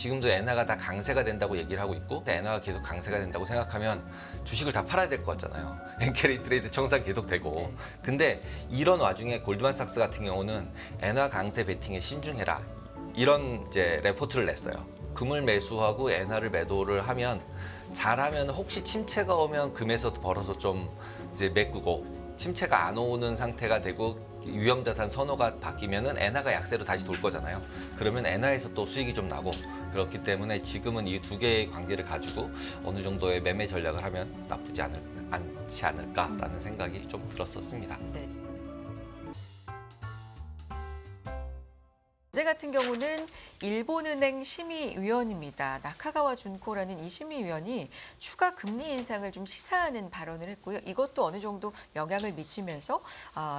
지금도 엔화가 다 강세가 된다고 얘기를 하고 있고 엔화가 계속 강세가 된다고 생각하면 주식을 다 팔아야 될 것 같잖아요. 엔캐리 트레이드 청산 계속 되고. 근데 이런 와중에 골드만삭스 같은 경우는 엔화 강세 베팅에 신중해라. 이런 이제 레포트를 냈어요. 금을 매수하고 엔화를 매도를 하면 잘하면 혹시 침체가 오면 금에서 벌어서 좀 이제 메꾸고 침체가 안 오는 상태가 되고 위험자산 선호가 바뀌면은 엔화가 약세로 다시 돌 거잖아요. 그러면 엔화에서 또 수익이 좀 나고 그렇기 때문에 지금은 이 두 개의 관계를 가지고 어느 정도의 매매 전략을 하면 나쁘지 않지 않을까라는 생각이 좀 들었었습니다. 네. 어제 같은 경우는 일본은행 심의위원입니다. 나카가와 준코라는 이 심의위원이 추가 금리 인상을 좀 시사하는 발언을 했고요. 이것도 어느 정도 영향을 미치면서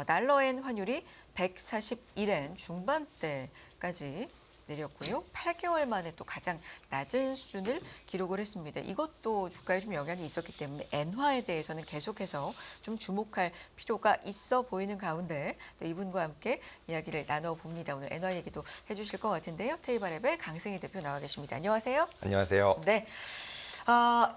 달러엔 환율이 141엔 중반대까지 내렸고요. 8개월 만에 또 가장 낮은 수준을 기록을 했습니다. 이것도 주가에 좀 영향이 있었기 때문에 엔화에 대해서는 계속해서 좀 주목할 필요가 있어 보이는 가운데 또 이분과 함께 이야기를 나눠봅니다. 오늘 엔화 얘기도 해주실 것 같은데요. 테이바레벨 강승희 대표 나와 계십니다. 안녕하세요. 안녕하세요. 네.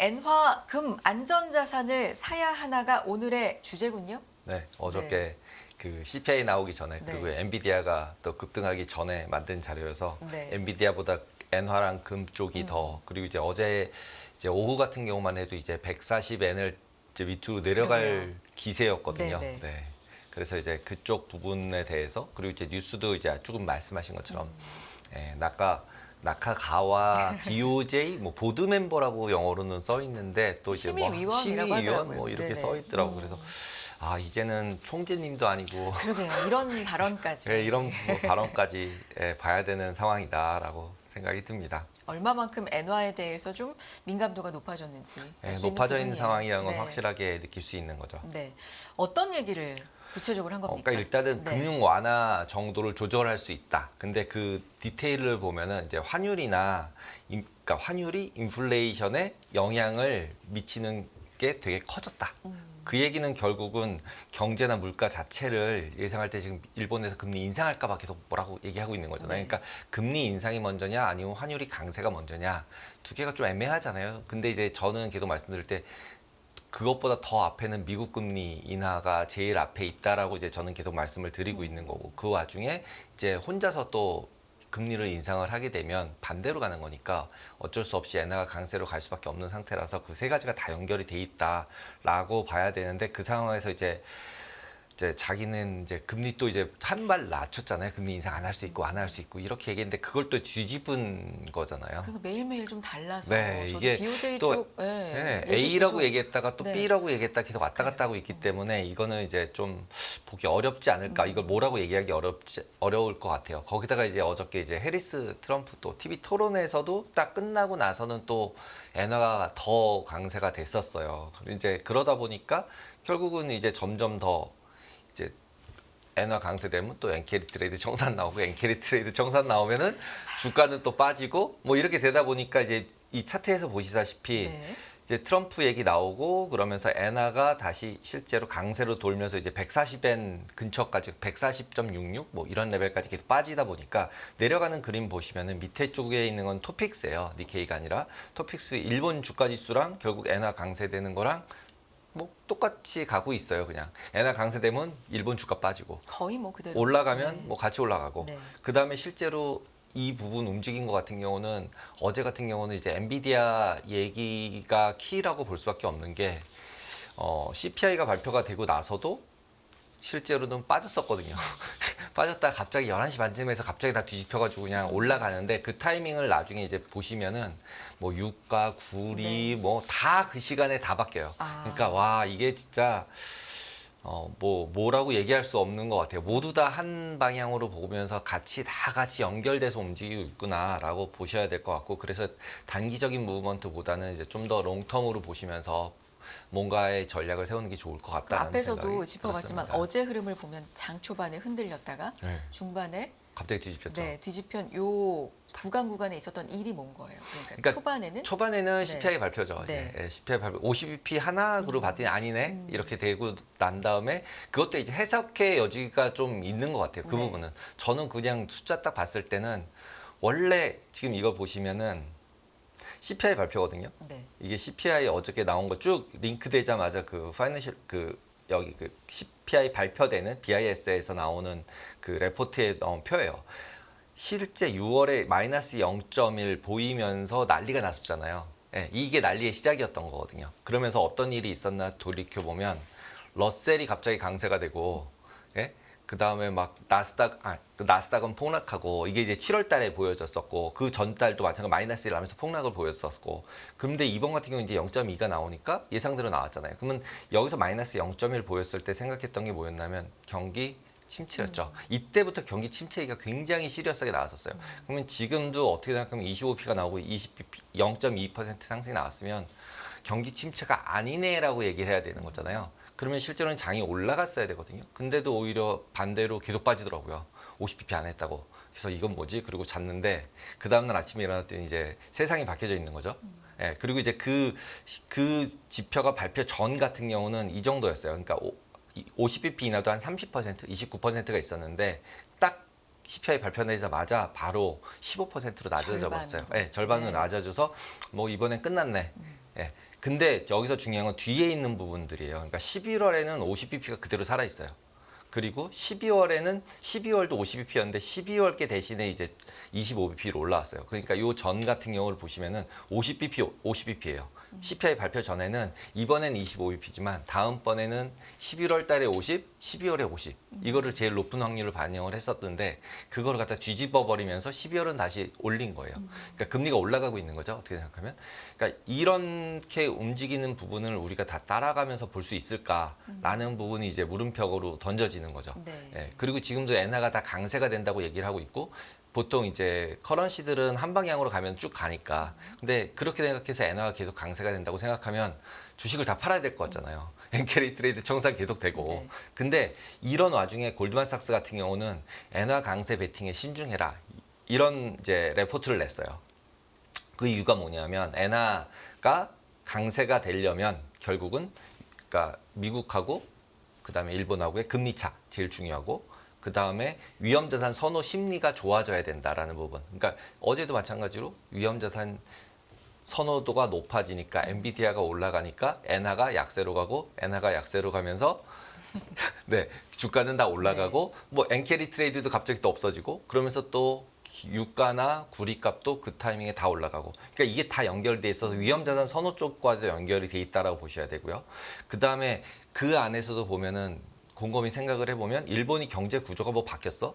엔화, 금, 안전자산을 사야 하나가 오늘의 주제군요. 네, 어저께 그 CPI 나오기 전에 그리고 네. 엔비디아가 또 급등하기 전에 만든 자료여서 네. 엔비디아보다 엔화랑 금 쪽이 더 그리고 이제 어제 이제 오후 같은 경우만 해도 이제 140엔을 이제 밑으로 내려갈 그러게요. 기세였거든요. 네, 네. 네. 그래서 이제 그쪽 부분에 대해서 그리고 이제 뉴스도 이제 조금 말씀하신 것처럼 나카가와 BOJ 뭐 보드 멤버라고 영어로는 써 있는데 또 이제 뭐 심의위원이라고 하더라고요. 뭐 이렇게 네네. 써 있더라고. 그래서 이제는 총재님도 아니고 그러게요. 이런 발언까지. 네, 이런 뭐 발언까지 봐야 되는 상황이다라고 생각이 듭니다. 얼마만큼 엔화에 대해서 좀 민감도가 높아졌는지. 알수 높아져 있는 부분이에요. 상황이라는 건 네. 확실하게 느낄 수 있는 거죠. 네. 어떤 얘기를 구체적으로 한 겁니까? 그러니까 일단은 네. 금융 완화 정도를 조절할 수 있다. 근데 그 디테일을 보면은 이제 그러니까 환율이 인플레이션에 영향을 미치는 게 되게 커졌다. 그 얘기는 결국은 경제나 물가 자체를 예상할 때 지금 일본에서 금리 인상할까 봐 계속 뭐라고 얘기하고 있는 거잖아요. 네. 그러니까 금리 인상이 먼저냐 아니면 환율이 강세가 먼저냐 두 개가 좀 애매하잖아요. 근데 이제 저는 계속 말씀드릴 때 그것보다 더 앞에는 미국 금리 인하가 제일 앞에 있다라고 이제 저는 계속 말씀을 드리고 있는 거고 그 와중에 이제 혼자서 또 금리를 인상을 하게 되면 반대로 가는 거니까 어쩔 수 없이 엔화가 강세로 갈 수밖에 없는 상태라서 그 세 가지가 다 연결이 돼 있다라고 봐야 되는데 그 상황에서 이제 자기는 이제 금리 또 이제 한 발 낮췄잖아요. 금리 인상 안 할 수 있고 안 할 수 있고 이렇게 얘기했는데 그걸 또 뒤집은 거잖아요. 그리고 매일매일 좀 달라서 네, 저도 이게 BOJ 또 쪽 얘기 A라고 계속- 얘기했다가 또 네. B라고 얘기했다가 계속 왔다 갔다 하고 있기 때문에 이거는 이제 좀 보기 어렵지 않을까. 이걸 뭐라고 얘기하기 어려울 것 같아요. 거기다가 이제 어저께 이제 해리스 트럼프 또 TV 토론에서도 딱 끝나고 나서는 또 엔화가 더 강세가 됐었어요. 이제 그러다 보니까 결국은 이제 점점 더 이제 엔화 강세되면 또 엔캐리 트레이드 청산 나오고 엔캐리 트레이드 청산 나오면은 주가는 또 빠지고 뭐 이렇게 되다 보니까 이제 이 차트에서 보시다시피 네. 이제 트럼프 얘기 나오고 그러면서 엔화가 다시 실제로 강세로 돌면서 이제 140엔 근처까지 140.66 뭐 이런 레벨까지 계속 빠지다 보니까 내려가는 그림 보시면은 밑에 쪽에 있는 건 토픽스예요. 니케이가 아니라 토픽스 일본 주가 지수랑 결국 엔화 강세되는 거랑 뭐 똑같이 가고 있어요. 그냥 엔화 강세되면 일본 주가 빠지고 거의 뭐 그대로 올라가면 네. 뭐 같이 올라가고 네. 그다음에 실제로 이 부분 움직인 것 같은 경우는 어제 같은 경우는 이제 엔비디아 얘기가 키라고 볼 수밖에 없는 게 CPI가 발표가 되고 나서도 실제로는 빠졌었거든요. 빠졌다가 갑자기 11시 반쯤에서 갑자기 다 뒤집혀가지고 그냥 올라가는데 그 타이밍을 나중에 이제 보시면은 뭐 유가, 구리 뭐 다 그 시간에 다 바뀌어요. 그러니까 와 이게 진짜 뭐라고 얘기할 수 없는 것 같아요. 모두 다 한 방향으로 보면서 다 같이 연결돼서 움직이고 있구나라고 보셔야 될 것 같고 그래서 단기적인 무브먼트보다는 이제 좀 더 롱텀으로 보시면서 뭔가의 전략을 세우는 게 좋을 것 같다는 앞에서도 생각이 짚어봤지만 들었습니다. 어제 흐름을 보면 장 초반에 흔들렸다가 네. 중반에 갑자기 뒤집혔죠. 네, 뒤집현 요 구간에 있었던 일이 뭔 거예요? 그러니까 초반에는 CPI 발표죠. 네. 이제 CPI 발표 50bp 하나로 봤더니 아니네 이렇게 되고 난 다음에 그것도 이제 해석의 여지가 좀 있는 것 같아요. 그 네. 부분은 저는 그냥 숫자 딱 봤을 때는 원래 지금 이거 보시면은 CPI 발표거든요. 네. 이게 CPI 어저께 나온 거 쭉 링크되자마자 그 파이낸셜 그 여기 그 CPI 발표되는 BIS에서 나오는 그 레포트에 나온 표예요. 실제 6월에 마이너스 0.1 보이면서 난리가 났었잖아요. 예, 이게 난리의 시작이었던 거거든요. 그러면서 어떤 일이 있었나 돌이켜 보면 러셀이 갑자기 강세가 되고, 예? 그 다음에 막 나스닥은 폭락하고 이게 이제 7월 달에 보여졌었고 그 전달도 마찬가지로 마이너스 1 하면서 폭락을 보였었고 그런데 이번 같은 경우는 이제 0.2가 나오니까 예상대로 나왔잖아요. 그러면 여기서 마이너스 0.1 보였을 때 생각했던 게 뭐였냐면 경기 침체였죠. 이때부터 경기 침체 얘기가 굉장히 시리어스하게 나왔었어요. 그러면 지금도 어떻게 생각하면 25p가 나오고 0.2% 상승이 나왔으면 경기 침체가 아니네라고 얘기를 해야 되는 거잖아요. 그러면 실제로는 장이 올라갔어야 되거든요. 근데도 오히려 반대로 계속 빠지더라고요. 50bp 안 했다고. 그래서 이건 뭐지? 그리고 잤는데 그 다음날 아침에 일어났더니 이제 세상이 바뀌어져 있는 거죠. 예, 그리고 이제 그 지표가 발표 전 같은 경우는 이 정도였어요. 그러니까 50bp 인하도 한 30%, 29%가 있었는데 딱 CPI 발표되자마자 바로 15%로 낮아져 버렸어요. 예, 절반으로 네. 낮아져서 뭐 이번엔 끝났네. 예. 근데 여기서 중요한 건 뒤에 있는 부분들이에요. 그러니까 11월에는 50bp가 그대로 살아 있어요. 그리고 12월에는 12월도 50bp였는데 12월께 대신에 이제 25bp로 올라왔어요. 그러니까 요 전 같은 경우를 보시면은 50bp예요. CPI 발표 전에는 이번엔 25bp지만 다음번에는 11월 달에 50, 12월에 50 이거를 제일 높은 확률을 반영을 했었는데 그거를 갖다 뒤집어 버리면서 12월은 다시 올린 거예요. 그러니까 금리가 올라가고 있는 거죠. 어떻게 생각하면. 그러니까 이렇게 움직이는 부분을 우리가 다 따라가면서 볼 수 있을까라는 부분이 이제 물음표로 던져지는 거죠. 네. 예, 그리고 지금도 엔화가 다 강세가 된다고 얘기를 하고 있고 보통 이제 커런시들은 한 방향으로 가면 쭉 가니까 근데 그렇게 생각해서 엔화가 계속 강세가 된다고 생각하면 주식을 다 팔아야 될 것 같잖아요. 엔캐리 트레이드 청산 계속 되고 네. 근데 이런 와중에 골드만삭스 같은 경우는 엔화 강세 베팅에 신중해라 이런 이제 레포트를 냈어요. 그 이유가 뭐냐면 엔화가 강세가 되려면 결국은 그러니까 미국하고 그다음에 일본하고의 금리 차 제일 중요하고 그다음에 위험자산 선호 심리가 좋아져야 된다라는 부분. 그러니까 어제도 마찬가지로 위험자산 선호도가 높아지니까 엔비디아가 올라가니까 엔화가 약세로 가고 엔화가 약세로 가면서 네, 주가는 다 올라가고 뭐 엔캐리 트레이드도 갑자기 또 없어지고 그러면서 또 유가나 구리값도 그 타이밍에 다 올라가고 그러니까 이게 다 연결돼 있어서 위험자산 선호 쪽과도 연결이 돼 있다라고 보셔야 되고요. 그다음에 그 안에서도 보면은 곰곰이 생각을 해보면 일본이 경제 구조가 뭐 바뀌었어?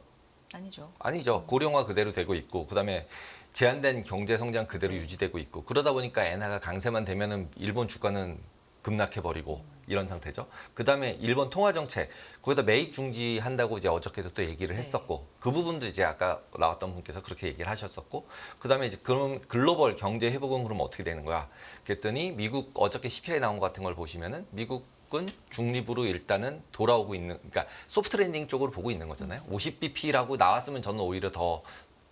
아니죠. 아니죠. 고령화 그대로 되고 있고 그다음에 제한된 경제 성장 그대로 유지되고 있고 그러다 보니까 엔화가 강세만 되면은 일본 주가는 급락해 버리고 이런 상태죠. 그다음에 일본 통화 정책 거기다 매입 중지한다고 이제 어저께도 또 얘기를 했었고 그 부분도 이제 아까 나왔던 분께서 그렇게 얘기를 하셨었고 그다음에 이제 그럼 글로벌 경제 회복은 그럼 어떻게 되는 거야? 그랬더니 미국 어저께 CPI 나온 것 같은 걸 보시면은 미국은 중립으로 일단은 돌아오고 있는 그러니까 소프트 랜딩 쪽으로 보고 있는 거잖아요. 50bp라고 나왔으면 저는 오히려 더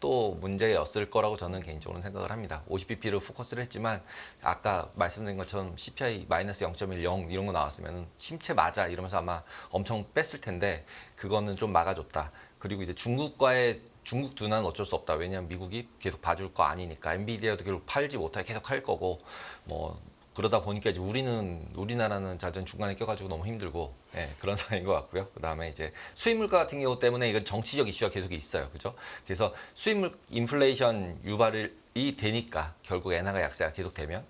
또 문제였을 거라고 저는 개인적으로 생각을 합니다. 50bp를 포커스를 했지만 아까 말씀드린 것처럼 CPI 마이너스 0.10 이런 거 나왔으면 침체 맞아 이러면서 아마 엄청 뺐을 텐데 그거는 좀 막아줬다. 그리고 이제 중국과의 중국 둔화는 어쩔 수 없다. 왜냐하면 미국이 계속 봐줄 거 아니니까 엔비디아도 결국 팔지 못하게 계속 할 거고 뭐 그러다 보니까 이제 우리나라는 자전 중간에 껴가지고 너무 힘들고 그런 상황인 것 같고요. 그다음에 이제 수입 물가 같은 경우 때문에 이건 정치적 이슈가 계속 있어요, 그죠? 그래서 수입 인플레이션 유발이 되니까 결국 엔화가 약세가 계속 되면.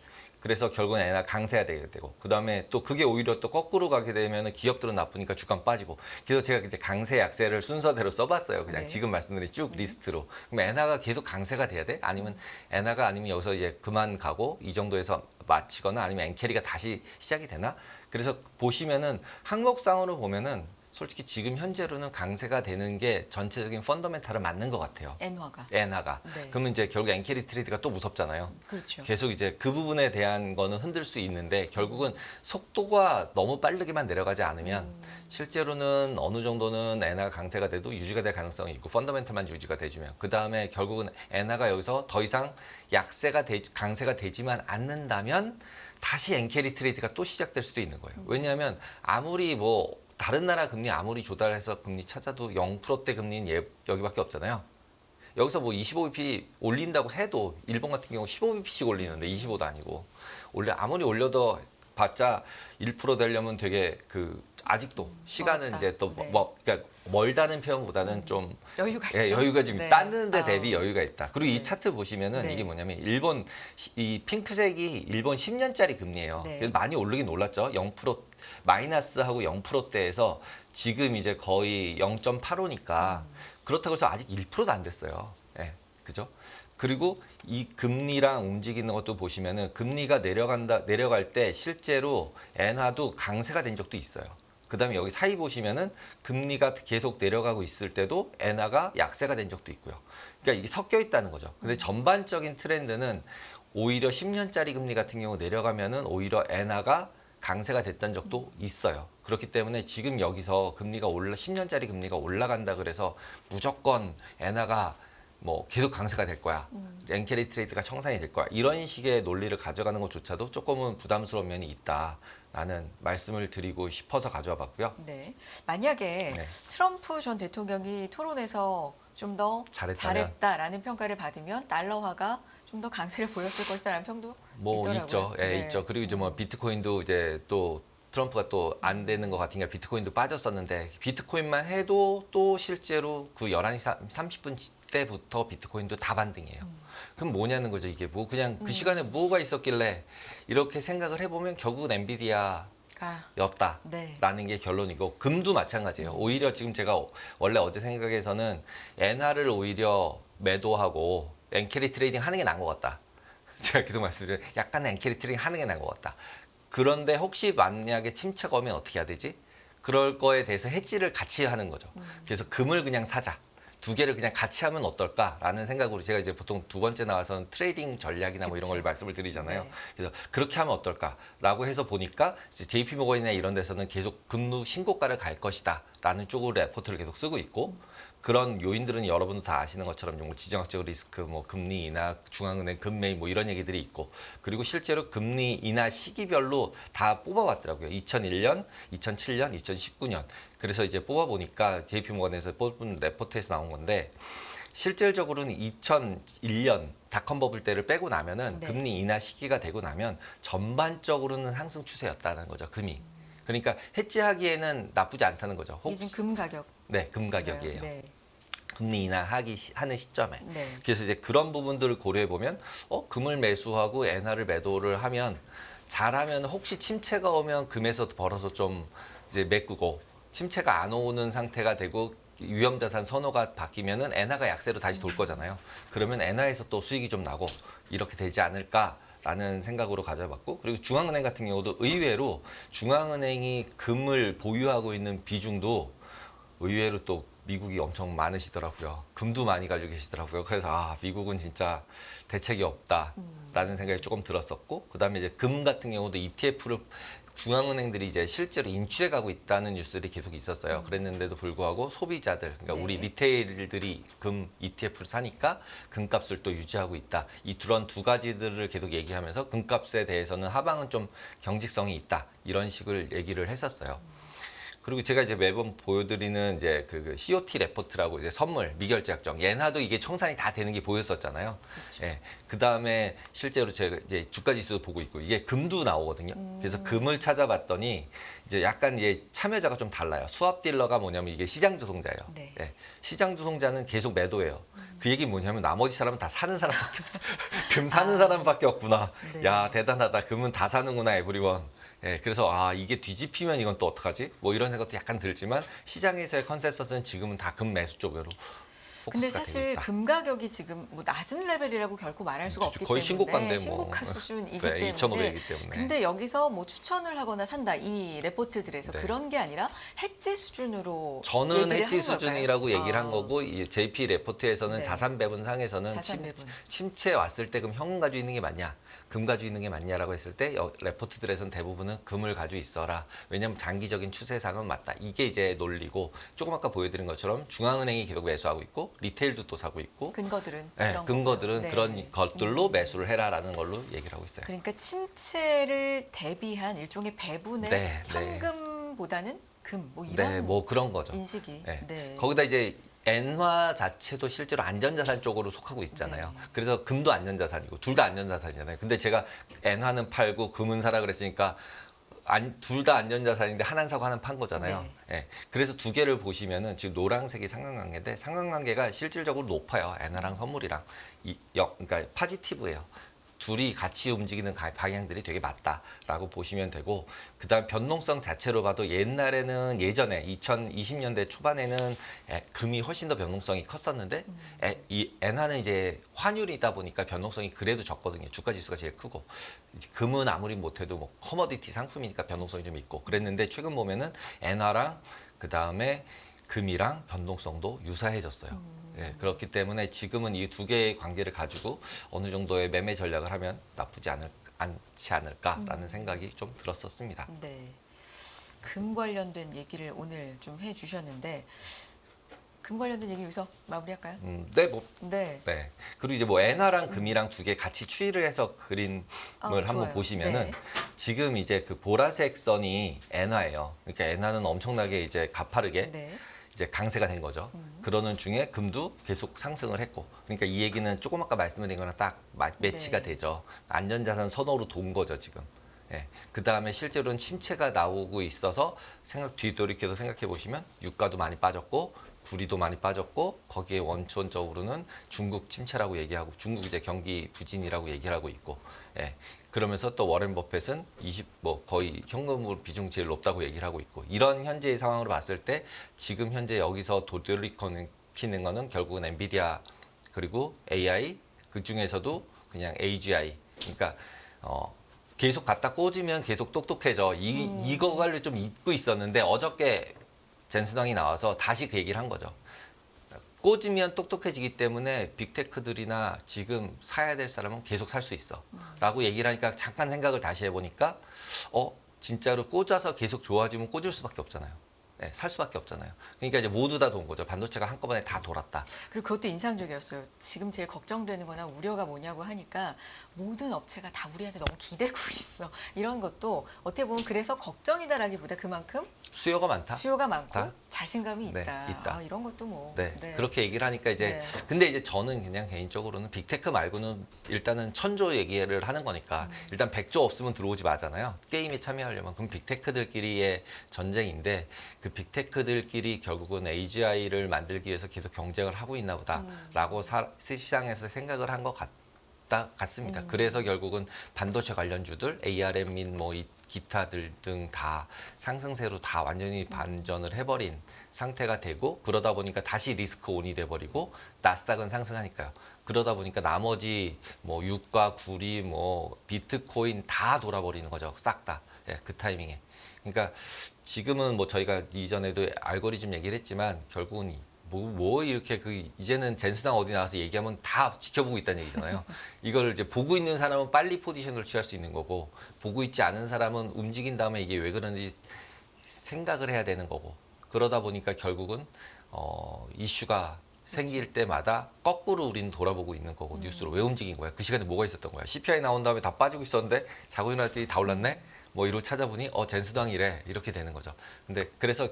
그래서 결국은 엔화 강세가 되고 그다음에 또 그게 오히려 또 거꾸로 가게 되면 기업들은 나쁘니까 주가 빠지고 그래서 제가 이제 강세 약세를 순서대로 써봤어요. 그냥 네. 지금 말씀드린 쭉 리스트로. 그럼 엔화가 계속 강세가 돼야 돼? 아니면 엔화가 아니면 여기서 이제 그만 가고 이 정도에서 마치거나 아니면 엔캐리가 다시 시작이 되나? 그래서 보시면은 항목상으로 보면은 솔직히 지금 현재로는 강세가 되는 게 전체적인 펀더멘탈은 맞는 것 같아요. 엔화가. 엔화가. 네. 그러면 이제 결국 엔캐리 트레이드가 또 무섭잖아요. 그렇죠. 계속 이제 그 부분에 대한 거는 흔들 수 있는데 결국은 속도가 너무 빠르게만 내려가지 않으면 실제로는 어느 정도는 엔화가 강세가 돼도 유지가 될 가능성이 있고 펀더멘탈만 유지가 돼주면 그 다음에 결국은 엔화가 여기서 더 이상 강세가 되지만 않는다면 다시 엔캐리 트레이드가 또 시작될 수도 있는 거예요. 왜냐하면 아무리 뭐 다른 나라 금리 아무리 조달해서 금리 찾아도 0%대 금리는 여기밖에 없잖아요. 여기서 뭐 25bp 올린다고 해도 일본 같은 경우 15bp씩 올리는데 25도 아니고 아무리 올려도 봤자 1% 되려면 되게 아직도 시간은 멀었다. 이제 또 네. 그러니까 멀다는 표현보다는 좀 여유가 있다. 여유가 좀 네. 따는 데 아. 대비 여유가 있다. 그리고 이 네. 차트 보시면은 네. 이게 뭐냐면 일본 이 핑크색이 일본 10년짜리 금리예요. 네. 그래서 많이 오르긴 올랐죠. 0% 마이너스하고 0%대에서 지금 이제 거의 0.85니까 그렇다고 해서 아직 1%도 안 됐어요. 예. 그죠? 그리고 이 금리랑 움직이는 것도 보시면은 금리가 내려갈 때 실제로 엔화도 강세가 된 적도 있어요. 그다음에 여기 사이 보시면은 금리가 계속 내려가고 있을 때도 엔화가 약세가 된 적도 있고요. 그러니까 이게 섞여 있다는 거죠. 근데 전반적인 트렌드는 오히려 10년짜리 금리 같은 경우 내려가면은 오히려 엔화가 강세가 됐던 적도 있어요. 그렇기 때문에 지금 여기서 10년짜리 금리가 올라간다 그래서 무조건 엔화가 뭐 계속 강세가 될 거야. 엔캐리 트레이드가 청산이 될 거야. 이런 식의 논리를 가져가는 것조차도 조금은 부담스러운 면이 있다라는 말씀을 드리고 싶어서 가져와 봤고요. 네. 만약에 네. 트럼프 전 대통령이 토론에서 좀 더 잘했다면? 잘했다라는 평가를 받으면 달러화가 좀 더 강세를 보였을 것이다라는 평도 뭐 있더라고요. 있죠. 예, 네. 있죠. 그리고 이제 뭐 비트코인도 이제 또 트럼프가 또 안 되는 것 같으니까 비트코인도 빠졌었는데 비트코인만 해도 또 실제로 그 11시 30분 때부터 비트코인도 다 반등이에요. 그럼 뭐냐는 거죠. 이게 뭐 그냥 그 시간에 뭐가 있었길래 이렇게 생각을 해보면 결국은 엔비디아였다라는 네. 게 결론이고 금도 마찬가지예요. 오히려 지금 제가 원래 어제 생각에서는 엔화를 오히려 매도하고 엔캐리 트레이딩 하는 게 나은 것 같다. 제가 계속 말씀드린 약간 엔캐리 트레이딩 하는 게 나은 것 같다. 그런데 혹시 만약에 침체가 오면 어떻게 해야 되지? 그럴 거에 대해서 해지를 같이 하는 거죠. 그래서 금을 그냥 사자. 두 개를 그냥 같이 하면 어떨까라는 생각으로 제가 이제 보통 두 번째 나와서는 트레이딩 전략이나 뭐 이런 걸 말씀을 드리잖아요. 네. 그래서 그렇게 하면 어떨까라고 해서 보니까 이제 JP 모건이나 이런 데서는 계속 금리 신고가를 갈 것이다라는 쪽으로 레포트를 계속 쓰고 있고 그런 요인들은 여러분도 다 아시는 것처럼 뭐 지정학적 리스크, 뭐 금리 인하, 중앙은행 금매입 뭐 이런 얘기들이 있고 그리고 실제로 금리 인하 시기별로 다 뽑아왔더라고요. 2001년, 2007년, 2019년. 그래서 이제 뽑아보니까 JP모건에서 뽑은 레포트에서 나온 건데 실질적으로는 2001년 닷컴 버블 때를 빼고 나면은 네. 금리 인하 시기가 되고 나면 전반적으로는 상승 추세였다는 거죠. 금이. 그러니까 해지하기에는 나쁘지 않다는 거죠. 이게 지금 금 가격. 네, 금 가격이에요. 네. 금리 하는 시점에. 네. 그래서 이제 그런 부분들을 고려해 보면 금을 매수하고 엔화를 매도를 하면 잘하면 혹시 침체가 오면 금에서 벌어서 좀 이제 메꾸고 침체가 안 오는 상태가 되고 위험자산 선호가 바뀌면은 엔화가 약세로 다시 돌 거잖아요. 그러면 엔화에서 또 수익이 좀 나고 이렇게 되지 않을까라는 생각으로 가져봤고 그리고 중앙은행 같은 경우도 의외로 중앙은행이 금을 보유하고 있는 비중도 의외로 또 미국이 엄청 많으시더라고요. 금도 많이 가지고 계시더라고요. 그래서 미국은 진짜 대책이 없다라는 생각이 조금 들었었고 그다음에 이제 금 같은 경우도 ETF를 중앙은행들이 이제 실제로 인출해 가고 있다는 뉴스들이 계속 있었어요. 그랬는데도 불구하고 소비자들, 그러니까 네. 우리 리테일들이 금 ETF를 사니까 금값을 또 유지하고 있다. 이 두 가지들을 계속 얘기하면서 금값에 대해서는 하방은 좀 경직성이 있다. 이런 식을 얘기를 했었어요. 그리고 제가 이제 매번 보여드리는 이제 그 COT 레포트라고 이제 선물, 미결제 약정, 엔화도 이게 청산이 다 되는 게 보였었잖아요. 그렇죠. 예. 그 다음에 실제로 제가 이제 주가 지수도 보고 있고 이게 금도 나오거든요. 그래서 금을 찾아봤더니 이제 약간 이제 참여자가 좀 달라요. 수합 딜러가 뭐냐면 이게 시장 조성자예요. 네. 예. 시장 조성자는 계속 매도해요. 그 얘기 뭐냐면 나머지 사람은 다 사는 사람밖에 없어. 금 사는 사람밖에 없구나. 네. 야 대단하다. 금은 다 사는구나 에브리원. 예, 그래서 이게 뒤집히면 이건 또 어떡하지? 뭐 이런 생각도 약간 들지만 시장에서의 컨센서스는 지금은 다 금 매수 쪽으로 근데 포커스가 되고 사실 있다. 금 가격이 지금 뭐 낮은 레벨이라고 결코 말할 수가 없기 거의 때문에 신고가인데 뭐. 신고가 수준이기 네, 때문에 2,500이기 때문에. 근데 여기서 뭐 추천을 하거나 산다 이 레포트들에서 네. 그런 게 아니라 해지 수준으로 저는 얘기를 해지 하는 걸까요? 수준이라고 얘기를 한 거고 이 JP 레포트에서는 네. 자산 배분상에서는 자산 배분. 침체 왔을 때 그럼 현금 가지고 있는 게 맞냐, 금 가지고 있는 게 맞냐라고 했을 때 레포트들에서는 대부분은 금을 가지고 있어라. 왜냐하면 장기적인 추세상은 맞다. 이게 이제 논리고 조금 아까 보여드린 것처럼 중앙은행이 계속 매수하고 있고 리테일도 또 사고 있고 근거들은 네, 그런 근거들은 거고요. 네. 그런 것들로 매수를 해라라는 걸로 얘기를 하고 있어요. 그러니까 침체를 대비한 일종의 배분의 네, 네. 현금보다는 금 뭐 이런 네, 뭐 그런 거죠. 인식이 네. 네. 거기다 이제 엔화 자체도 실제로 안전자산 쪽으로 속하고 있잖아요. 네. 그래서 금도 안전자산이고 둘 다 안전자산이잖아요. 근데 제가 엔화는 팔고 금은 사라 그랬으니까 둘 다 안전자산인데 하나는 사고 하나는 판 거잖아요. 네. 예. 그래서 두 개를 보시면은 지금 노란색이 상관관계인데 상관관계가 실질적으로 높아요. 엔화랑 선물이랑 그러니까 파지티브예요. 둘이 같이 움직이는 방향들이 되게 맞다라고 보시면 되고, 그다음 변동성 자체로 봐도 예전에 2020년대 초반에는 금이 훨씬 더 변동성이 컸었는데 이 엔화는 이제 환율이다 보니까 변동성이 그래도 적거든요. 주가 지수가 제일 크고, 이제 금은 아무리 못해도 뭐 커머디티 상품이니까 변동성이 좀 있고 그랬는데, 최근 보면은 엔화랑 그다음에 금이랑 변동성도 유사해졌어요. 예, 그렇기 때문에 지금은 이 두 개의 관계를 가지고 어느 정도의 매매 전략을 하면 나쁘지 않지 않을까라는 생각이 좀 들었었습니다. 네. 금 관련된 얘기를 오늘 좀 해주셨는데 금 관련된 얘기 여기서 마무리할까요? 네, 뭐, 네. 네. 그리고 이제 뭐 엔화랑 금이랑 두 개 같이 추리를 해서 그림을 한번 좋아요. 보시면은 네. 지금 이제 그 보라색 선이 엔화예요. 그러니까 엔화는 엄청나게 이제 가파르게 네. 이제 강세가 된 거죠. 그러는 중에 금도 계속 상승을 했고, 그러니까 이 얘기는 조금 아까 말씀드린 거랑 딱 매치가 네. 되죠. 안전자산 선호로 돈 거죠 지금. 예. 그 다음에 실제로는 침체가 나오고 있어서 뒤돌이켜서 생각해 보시면 유가도 많이 빠졌고 구리도 많이 빠졌고, 거기에 원천적으로는 중국 침체라고 얘기하고 중국 이제 경기 부진이라고 얘기를 하고 있고, 예. 그러면서 또 워렌 버핏은 거의 현금으로 비중 제일 높다고 얘기를 하고 있고, 이런 현재의 상황으로 봤을 때 지금 현재 여기서 도돌이키는 거는 결국은 엔비디아 그리고 AI, 그 중에서도 그냥 AGI, 그러니까 계속 갖다 꽂으면 계속 똑똑해져. 이거를 좀 잊고 있었는데 어저께 젠슨왕이 나와서 다시 그 얘기를 한 거죠. 꽂으면 똑똑해지기 때문에 빅테크들이나 지금 사야 될 사람은 계속 살 수 있어 라고 얘기를 하니까 잠깐 생각을 다시 해보니까 진짜로 꽂아서 계속 좋아지면 꽂을 수밖에 없잖아요. 네, 살 수밖에 없잖아요. 그러니까 이제 모두 다 돈 거죠. 반도체가 한꺼번에 다 돌았다. 그리고 그것도 인상적이었어요. 지금 제일 걱정되는 거나 우려가 뭐냐고 하니까 모든 업체가 다 우리한테 너무 기대고 있어. 이런 것도 어떻게 보면 그래서 걱정이다라기보다 그만큼 수요가 많다. 수요가 많고 다? 자신감이 네, 있다. 있다. 이런 것도 뭐. 네, 그렇게 얘기를 하니까 이제 네. 근데 이제 저는 그냥 개인적으로는 빅테크 말고는 일단은 1000조 얘기를 하는 거니까 일단 100조 없으면 들어오지 마잖아요. 게임에 참여하려면. 그럼 빅테크들끼리의 전쟁인데, 그 빅테크들끼리 결국은 AGI를 만들기 위해서 계속 경쟁을 하고 있나 보다라고 시장에서 생각을 한 것 같습니다. 그래서 결국은 반도체 관련주들, ARM 및 뭐 기타들 등 다 상승세로 다 완전히 반전을 해버린 상태가 되고, 그러다 보니까 다시 리스크 온이 돼버리고 나스닥은 상승하니까요. 그러다 보니까 나머지 뭐 유가, 구리, 뭐 비트코인 다 돌아버리는 거죠. 싹 다. 예, 그 타이밍에. 그러니까 지금은 뭐 저희가 이전에도 알고리즘 얘기를 했지만 결국은 이렇게 이제는 젠수당 어디 나와서 얘기하면 다 지켜보고 있다는 얘기잖아요. 이걸 이제 보고 있는 사람은 빨리 포지션을 취할 수 있는 거고, 보고 있지 않은 사람은 움직인 다음에 이게 왜 그런지 생각을 해야 되는 거고, 그러다 보니까 결국은 이슈가 생길 때마다 거꾸로 우리는 돌아보고 있는 거고, 뉴스로 왜 움직인 거야? 그 시간에 뭐가 있었던 거야? CPI 나온 다음에 다 빠지고 있었는데 자고 일어났더니 다 올랐네? 뭐 이러고 찾아보니 젠수당이래, 이렇게 되는 거죠. 근데 그래서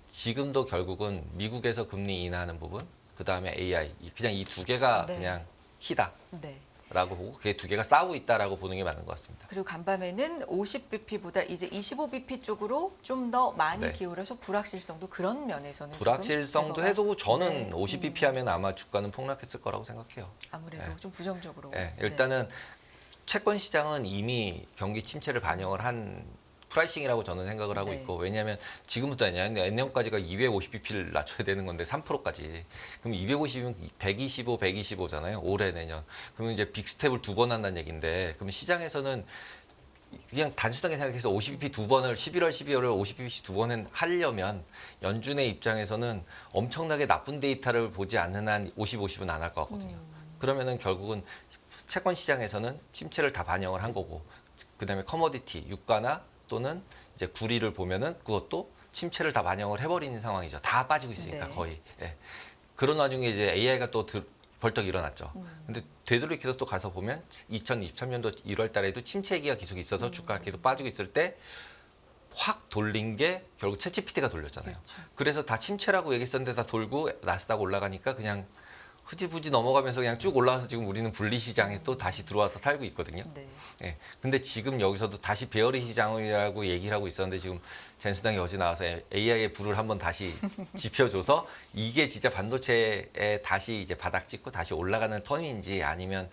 지금도 결국은 미국에서 금리 인하하는 부분, 그 다음에 AI, 그냥 이 두 개가 네. 그냥 키다라고 네. 보고, 그게 두 개가 싸우고 있다라고 보는 게 맞는 것 같습니다. 그리고 간밤에는 50bp보다 이제 25bp 쪽으로 좀 더 많이 네. 기울여서 불확실성도 그런 면에서는 불확실성도 조금 해두고 저는 네. 50bp 하면 아마 주가는 폭락했을 거라고 생각해요. 아무래도 네. 좀 부정적으로. 네, 일단은 채권 시장은 이미 경기 침체를 반영을 한 프라이싱이라고 저는 생각을 하고 네. 있고, 왜냐하면 지금부터 내년까지가 250bp를 낮춰야 되는 건데 3%까지. 그럼 250이면 125, 125잖아요. 올해 내년. 그러면 이제 빅스텝을 두 번 한다는 얘기인데, 그러면 시장에서는 그냥 단순하게 생각해서 50bp 두 번을 11월, 12월을 50bp 두 번은 하려면 연준의 입장에서는 엄청나게 나쁜 데이터를 보지 않는 한 50은 안 할 것 같거든요. 그러면은 결국은 채권 시장에서는 침체를 다 반영을 한 거고, 그다음에 커머디티, 유가나 또는 이제 구리를 보면은 그것도 침체를 다 반영을 해버리는 상황이죠. 다 빠지고 있으니까 네. 거의. 예. 그런 와중에 이제 AI가 또 벌떡 일어났죠. 근데 되돌이켜서 또 가서 보면 2023년도 1월 달에도 침체 얘기가 계속 있어서 주가가 계속 빠지고 있을 때 확 돌린 게 결국 챗GPT가 돌렸잖아요. 그렇죠. 그래서 다 침체라고 얘기했었는데 다 돌고 나스닥 올라가니까 그냥 흐지부지 넘어가면서 그냥 쭉 올라와서 지금 우리는 분리 시장에 또 다시 들어와서 살고 있거든요. 네. 예. 근데 지금 여기서도 다시 베어리 시장이라고 얘기를 하고 있었는데 지금 젠수당이 어제 나와서 AI의 불을 한번 다시 지펴줘서 이게 진짜 반도체에 다시 이제 바닥 찍고 다시 올라가는 턴인지 아니면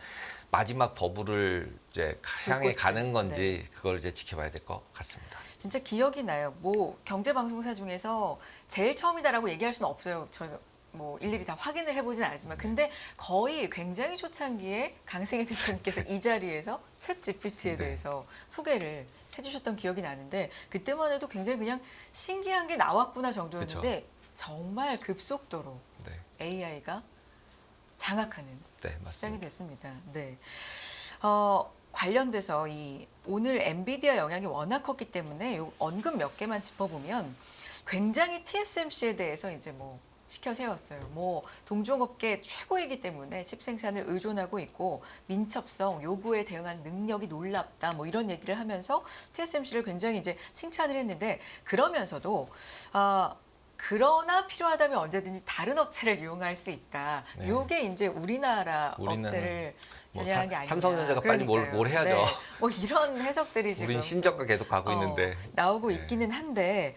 마지막 버블을 이제 향해 불꽃이. 가는 건지 그걸 이제 지켜봐야 될 것 같습니다. 진짜 기억이 나요. 뭐 경제 방송사 중에서 제일 처음이다라고 얘기할 수는 없어요. 저희가 뭐 일일이 다 확인을 해보진 않았지만, 근데 거의 굉장히 초창기에 강승희 대표님께서 이 자리에서 챗 GPT에 네. 대해서 소개를 해주셨던 기억이 나는데, 그때만 해도 굉장히 그냥 신기한 게 나왔구나 정도였는데 정말 급속도로 네, AI가 장악하는 네 시장이 맞습니다. 됐습니다. 네. 관련돼서 이 오늘 엔비디아 영향이 워낙 컸기 때문에 요 언급 몇 개만 짚어보면, 굉장히 TSMC에 대해서 이제 뭐 지켜 세웠어요. 뭐 동종업계 최고이기 때문에 칩 생산을 의존하고 있고 민첩성 요구에 대응한 능력이 놀랍다. 뭐 이런 얘기를 하면서 TSMC를 굉장히 이제 칭찬을 했는데, 그러면서도 그러나 필요하다면 언제든지 다른 업체를 이용할 수 있다. 네. 요게 이제 우리나라 우리는 업체를 뭐 겨냥한 게 아니냐. 삼성전자가 빨리 뭘 그러니까요. 해야죠. 네. 뭐 이런 해석들이 지금 우린 신저가 계속 가고 있는데 나오고 네. 있기는 한데,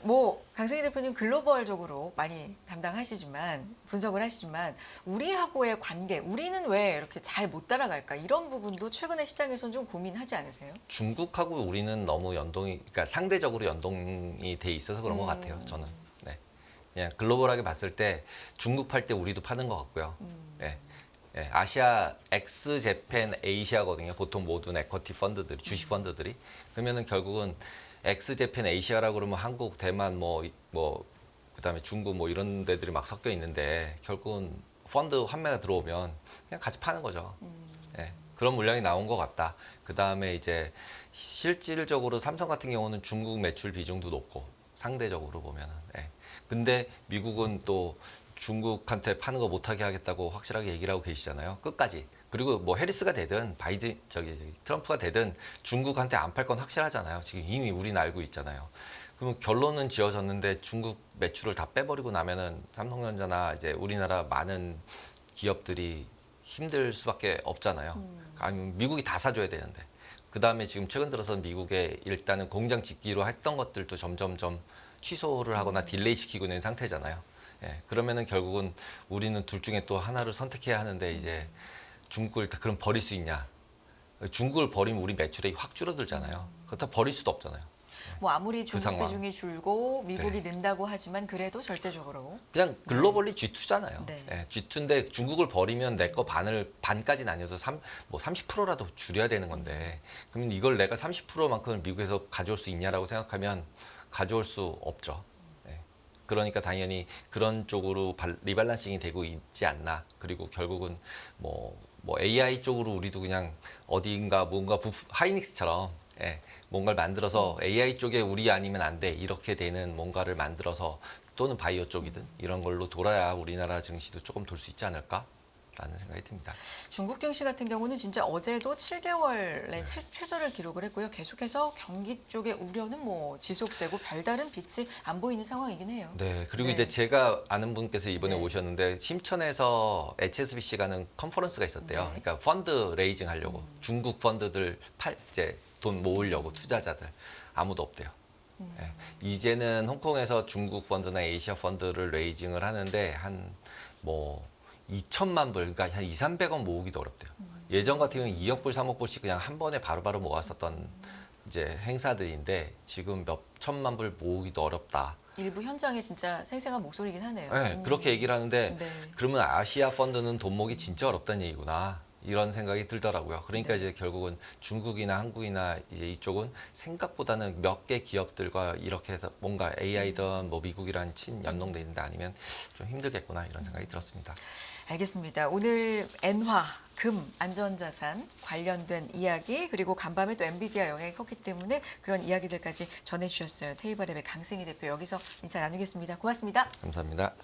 뭐 강승희 대표님 글로벌적으로 많이 담당하시지만 분석을 하시지만 우리하고의 관계, 우리는 왜 이렇게 잘 못 따라갈까, 이런 부분도 최근에 시장에서는 좀 고민하지 않으세요? 중국하고 우리는 너무 연동이, 그러니까 상대적으로 연동이 돼 있어서 그런 것 같아요. 저는. 네. 그냥 글로벌하게 봤을 때 중국 팔 때 우리도 파는 것 같고요. 네. 네. 아시아 엑스 재팬 에이시아거든요. 보통 모든 에쿼티 펀드들이, 주식 펀드들이. 그러면은 결국은 엑스 재팬 에이시아라고 그러면 한국, 대만 그다음에 중국 뭐 이런 데들이 막 섞여 있는데, 결국은 펀드 환매가 들어오면 그냥 같이 파는 거죠. 예, 그런 물량이 나온 것 같다. 그 다음에 이제 실질적으로 삼성 같은 경우는 중국 매출 비중도 높고 상대적으로 보면은. 예. 근데 미국은 또 중국한테 파는 거 못하게 하겠다고 확실하게 얘기를 하고 계시잖아요. 끝까지. 그리고 뭐 해리스가 되든 바이든 트럼프가 되든 중국한테 안 팔 건 확실하잖아요. 지금 이미 우리는 알고 있잖아요. 그럼 결론은 지어졌는데 중국 매출을 다 빼버리고 나면은 삼성전자나 이제 우리나라 많은 기업들이 힘들 수밖에 없잖아요. 아니면 미국이 다 사줘야 되는데. 그 다음에 지금 최근 들어서 미국에 일단은 공장 짓기로 했던 것들도 점점점 취소를 하거나 딜레이 시키고 있는 상태잖아요. 예, 그러면은 결국은 우리는 둘 중에 또 하나를 선택해야 하는데, 이제 중국을 다 그럼 버릴 수 있냐? 중국을 버리면 우리 매출이 확 줄어들잖아요. 그렇다 버릴 수도 없잖아요. 뭐 아무리 중국 상황. 비중이 줄고 미국이 네. 는다고 하지만 그래도 절대적으로 그냥 글로벌리 G2잖아요. 네. 예, G2인데 중국을 버리면 내 거 반까지는 아니어도 30%라도 줄여야 되는 건데, 그러면 이걸 내가 30%만큼을 미국에서 가져올 수 있냐라고 생각하면 가져올 수 없죠. 예. 그러니까 당연히 그런 쪽으로 리밸런싱이 되고 있지 않나. 그리고 결국은 뭐 AI 쪽으로 우리도 그냥 어딘가 뭔가 하이닉스처럼, 예, 뭔가를 만들어서 AI 쪽에 우리 아니면 안 돼, 이렇게 되는 뭔가를 만들어서, 또는 바이오 쪽이든 이런 걸로 돌아야 우리나라 증시도 조금 돌 수 있지 않을까라는 생각이 듭니다. 중국 증시 같은 경우는 진짜 어제도 7개월의 최저를 기록을 했고요. 계속해서 경기 쪽의 우려는 뭐 지속되고 별다른 빛이 안 보이는 상황이긴 해요. 네, 그리고 네. 이제 제가 아는 분께서 이번에 네. 오셨는데, 심천에서 HSBC가 하는 컨퍼런스가 있었대요. 네. 그러니까 펀드 레이징 하려고 중국 펀드들 이제 돈 모으려고 투자자들 아무도 없대요. 예. 이제는 홍콩에서 중국 펀드나 에이시아 펀드를 레이징을 하는데 한 뭐 2천만 불, 그러니까 한 200~300억 모으기도 어렵대요. 예전 같은 경우는 2억 불, 3억 불씩 그냥 한 번에 바로바로 모았었던 이제 행사들인데, 지금 몇 천만 불 모으기도 어렵다. 일부 현장에 진짜 생생한 목소리긴 하네요. 네, 그렇게 얘기를 하는데, 네. 그러면 아시아 펀드는 돈 모으기 진짜 어렵다는 얘기구나, 이런 생각이 들더라고요. 그러니까 네. 이제 결국은 중국이나 한국이나 이제 이쪽은 생각보다는 몇 개 기업들과 이렇게 해서 뭔가 AI든 뭐 미국이란 친연동돼 있는데 아니면 좀 힘들겠구나, 이런 생각이 들었습니다. 알겠습니다. 오늘 엔화, 금, 안전자산 관련된 이야기, 그리고 간밤에 또 엔비디아 영향이 컸기 때문에 그런 이야기들까지 전해주셨어요. 테이블랩의 강승희 대표, 여기서 인사 나누겠습니다. 고맙습니다. 감사합니다.